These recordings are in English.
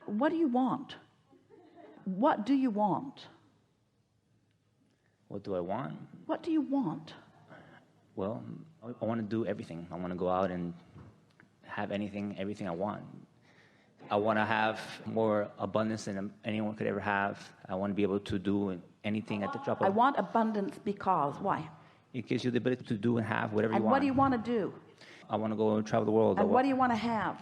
What do you want? What do you want? What do I want? What do you want? Well, I want to do everything. I want to go out and have everything I want. I want to have more abundance than anyone could ever have. I want to be able to do anything at the drop of... I want abundance because, why? It gives you the ability to do and have whatever you want. And what do you want to do? I want to go and travel the world. And what do you want to have?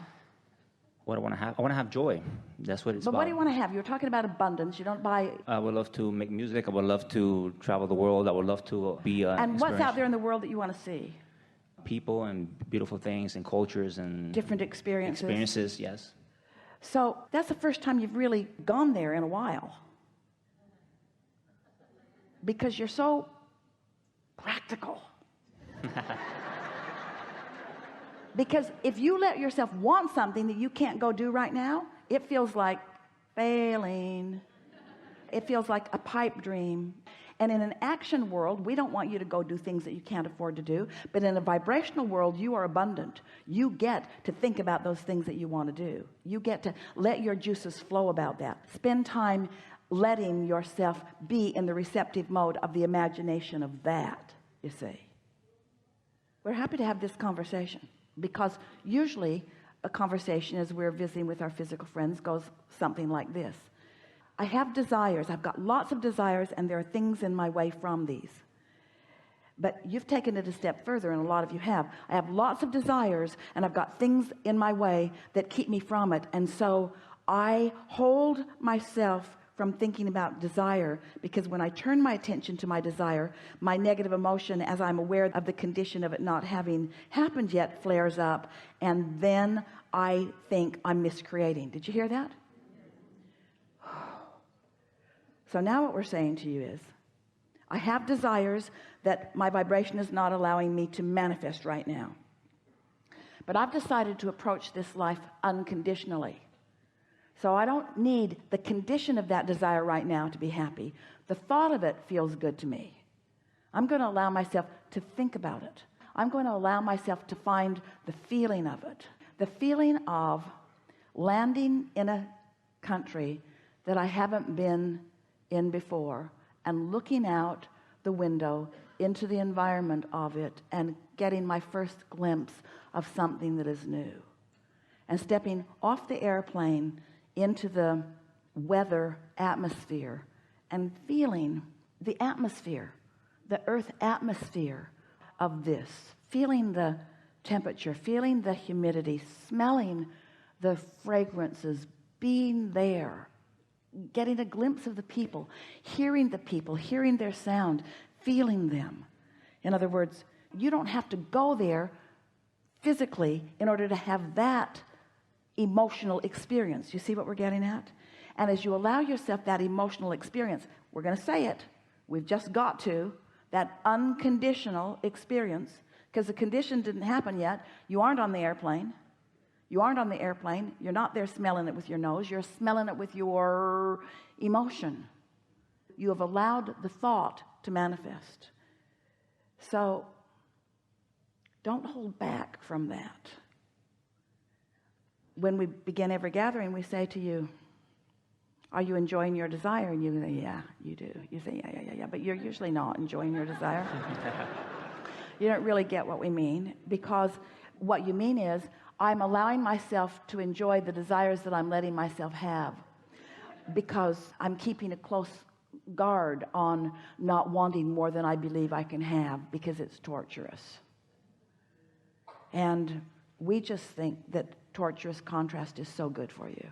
What I want to have? I want to have joy. That's what it's about. But what do you want to have? You're talking about abundance. You don't buy... I would love to make music. I would love to travel the world. I would love to be... and what's out there in the world that you want to see? People and beautiful things and cultures and... different experiences. Experiences, yes. So that's the first time you've really gone there in a while. Because you're so practical. Because if you let yourself want something that you can't go do right now, it feels like failing. It feels like a pipe dream. And in an action world, we don't want you to go do things that you can't afford to do. But in a vibrational world, you are abundant. You get to think about those things that you want to do. You get to let your juices flow about that. Spend time letting yourself be in the receptive mode of the imagination of that, you see. We're happy to have this conversation because usually a conversation as we're visiting with our physical friends goes something like this. I have desires. I've got lots of desires, and there are things in my way from these. But you've taken it a step further, and a lot of you have. I have lots of desires, and I've got things in my way that keep me from it. And so I hold myself from thinking about desire, because when I turn my attention to my desire, my negative emotion, as I'm aware of the condition of it not having happened yet, flares up, and then I think I'm miscreating. Did you hear that? So now what we're saying to you is, I have desires that my vibration is not allowing me to manifest right now. But I've decided to approach this life unconditionally. So I don't need the condition of that desire right now to be happy. The thought of it feels good to me. I'm going to allow myself to think about it. I'm going to allow myself to find the feeling of it. The feeling of landing in a country that I haven't been in before, and looking out the window into the environment of it and getting my first glimpse of something that is new, and stepping off the airplane into the weather atmosphere and feeling the atmosphere, the earth atmosphere of this, feeling the temperature, feeling the humidity, smelling the fragrances, being there, getting a glimpse of the people, hearing their sound, feeling them. In other words, you don't have to go there physically in order to have that emotional experience. You see what we're getting at? And as you allow yourself that emotional experience, we're going to say it, we've just got to, that unconditional experience, because the condition didn't happen yet. You aren't on the airplane. You aren't on the airplane. You're not there smelling it with your nose. You're smelling it with your emotion. You have allowed the thought to manifest. So don't hold back from that. When we begin every gathering, we say to you, are you enjoying your desire? And you say, yeah, you do. You say, yeah. But you're usually not enjoying your desire. You don't really get what we mean, because what you mean is, I'm allowing myself to enjoy the desires that I'm letting myself have, because I'm keeping a close guard on not wanting more than I believe I can have, because it's torturous. And we just think that torturous contrast is so good for you,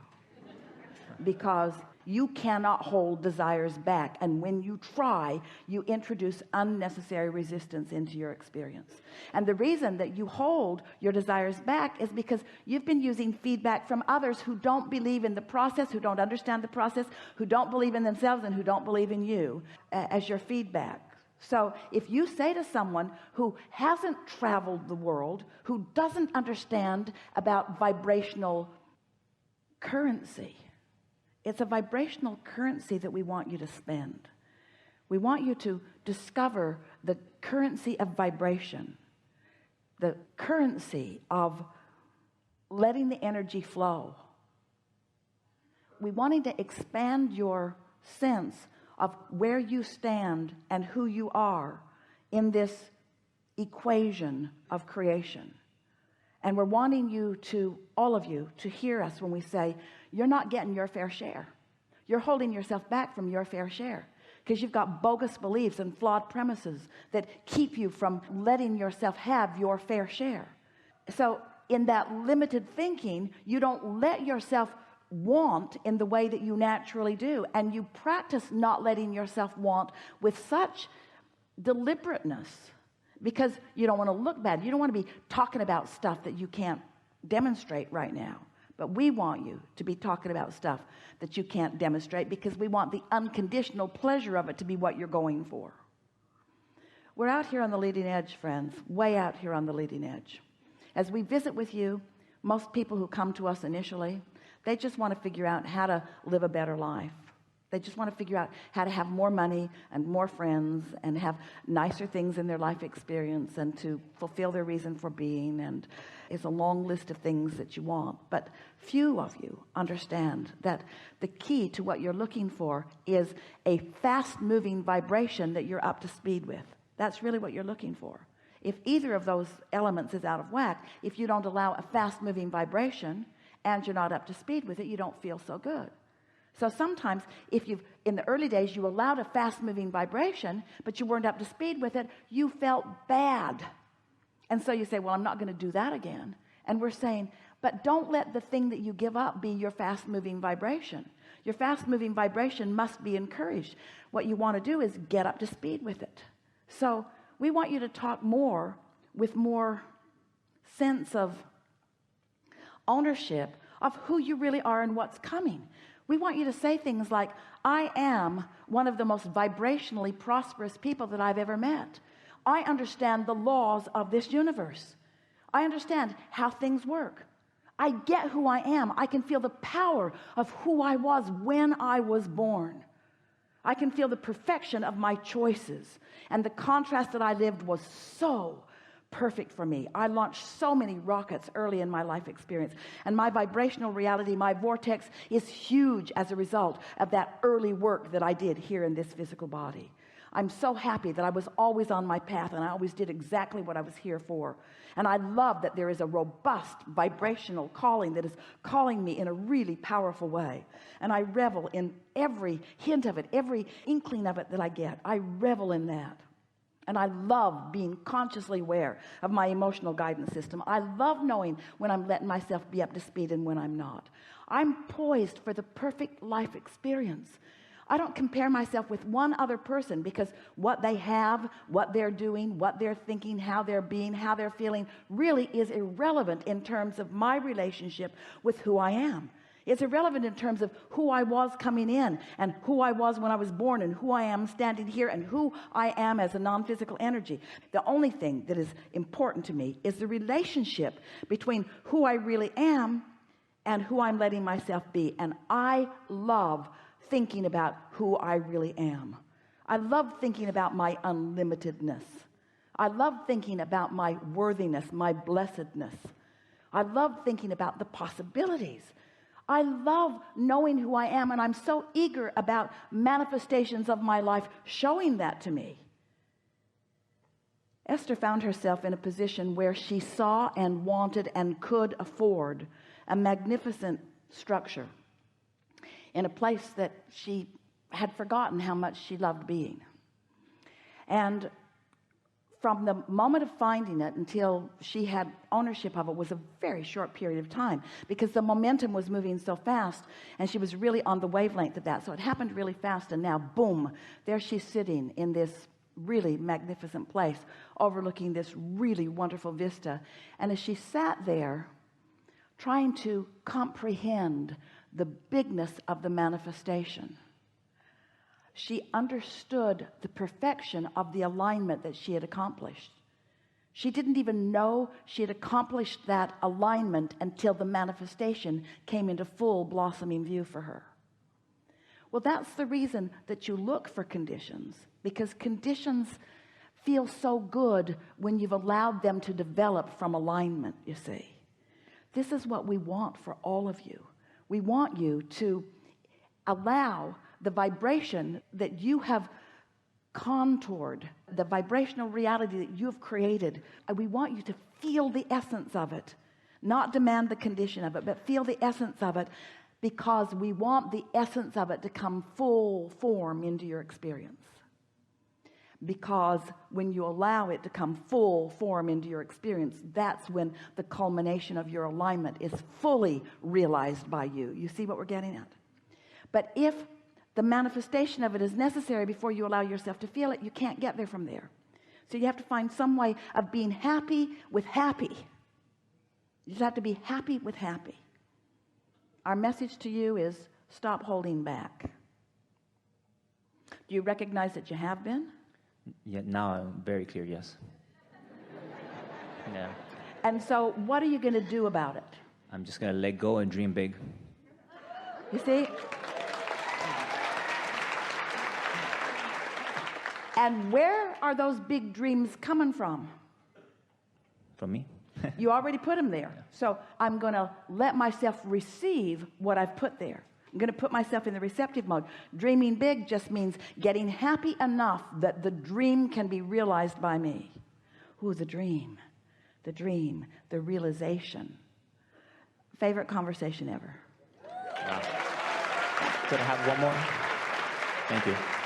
because you cannot hold desires back, and when you try, you introduce unnecessary resistance into your experience. And the reason that you hold your desires back is because you've been using feedback from others who don't believe in the process, who don't understand the process, who don't believe in themselves, and who don't believe in you as your feedback. So if you say to someone who hasn't traveled the world, who doesn't understand about vibrational currency, it's a vibrational currency that we want you to spend. We want you to discover the currency of vibration, the currency of letting the energy flow. we're wanting to expand your sense of where you stand and who you are in this equation of creation. And we're wanting you to, all of you, to hear us when we say you're not getting your fair share. You're holding yourself back from your fair share because you've got bogus beliefs and flawed premises that keep you from letting yourself have your fair share. So in that limited thinking, you don't let yourself want in the way that you naturally do, and you practice not letting yourself want with such deliberateness, because you don't want to look bad. You don't want to be talking about stuff that you can't demonstrate right now. But we want you to be talking about stuff that you can't demonstrate, because we want the unconditional pleasure of it to be what you're going for. We're out here on the leading edge, friends, way out here on the leading edge. As we visit with you, most people who come to us initially, they just want to figure out how to live a better life. They just want to figure out how to have more money and more friends and have nicer things in their life experience and to fulfill their reason for being. And it's a long list of things that you want. But few of you understand that the key to what you're looking for is a fast-moving vibration that you're up to speed with. That's really what you're looking for. If either of those elements is out of whack, if you don't allow a fast-moving vibration and you're not up to speed with it, you don't feel so good. So sometimes if you've, in the early days, you allowed a fast-moving vibration, but you weren't up to speed with it, you felt bad. And so you say, well, I'm not going to do that again. And we're saying, but don't let the thing that you give up be your fast-moving vibration. Your fast-moving vibration must be encouraged. What you want to do is get up to speed with it. So we want you to talk more with more sense of ownership of who you really are and what's coming. We want you to say things like, I am one of the most vibrationally prosperous people that I've ever met. I understand the laws of this universe. I understand how things work. I get who I am. I can feel the power of who I was when I was born. I can feel the perfection of my choices. And the contrast that I lived was so perfect for me. I launched so many rockets early in my life experience, and my vibrational reality, my vortex, is huge as a result of that early work that I did here in this physical body. I'm so happy that I was always on my path, and I always did exactly what I was here for. And I love that there is a robust vibrational calling that is calling me in a really powerful way. And I revel in every hint of it, every inkling of it that I get. I revel in that. And I love being consciously aware of my emotional guidance system. I love knowing when I'm letting myself be up to speed and when I'm not. I'm poised for the perfect life experience. I don't compare myself with one other person, because what they have, what they're doing, what they're thinking, how they're being, how they're feeling really is irrelevant in terms of my relationship with who I am. It's irrelevant in terms of who I was coming in and who I was when I was born and who I am standing here and who I am as a non-physical energy. The only thing that is important to me is the relationship between who I really am and who I'm letting myself be. And I love thinking about who I really am. I love thinking about my unlimitedness. I love thinking about my worthiness, my blessedness. I love thinking about the possibilities. I love knowing who I am, and I'm so eager about manifestations of my life showing that to me. Esther found herself in a position where she saw and wanted and could afford a magnificent structure in a place that she had forgotten how much she loved being. And from the moment of finding it until she had ownership of it was a very short period of time, because the momentum was moving so fast and she was really on the wavelength of that. So it happened really fast, and now boom, there she's sitting in this really magnificent place overlooking this really wonderful vista. And as she sat there trying to comprehend the bigness of the manifestation, she understood the perfection of the alignment that she had accomplished. She didn't even know she had accomplished that alignment until the manifestation came into full blossoming view for her. Well, that's the reason that you look for conditions, because conditions feel so good when you've allowed them to develop from alignment, you see. This is what we want for all of you. We want you to allow the vibration that you have contoured, the vibrational reality that you've created, and we want you to feel the essence of it, not demand the condition of it, but feel the essence of it, because we want the essence of it to come full form into your experience. Because when you allow it to come full form into your experience, that's when the culmination of your alignment is fully realized by you. You see what we're getting at? But if the manifestation of it is necessary before you allow yourself to feel it, you can't get there from there. So you have to find some way of being happy with happy. You just have to be happy with happy. Our message to you is stop holding back. Do you recognize that you have been? Yeah, now I'm very clear, yes. Yeah. And so what are you going to do about it? I'm just going to let go and dream big. You see? And where are those big dreams coming from? From me? You already put them there. So I'm going to let myself receive what I've put there. I'm going to put myself in the receptive mode. Dreaming big just means getting happy enough that the dream can be realized by me. Ooh, the dream, the realization. Favorite conversation ever. Wow. Could I have one more? Thank you.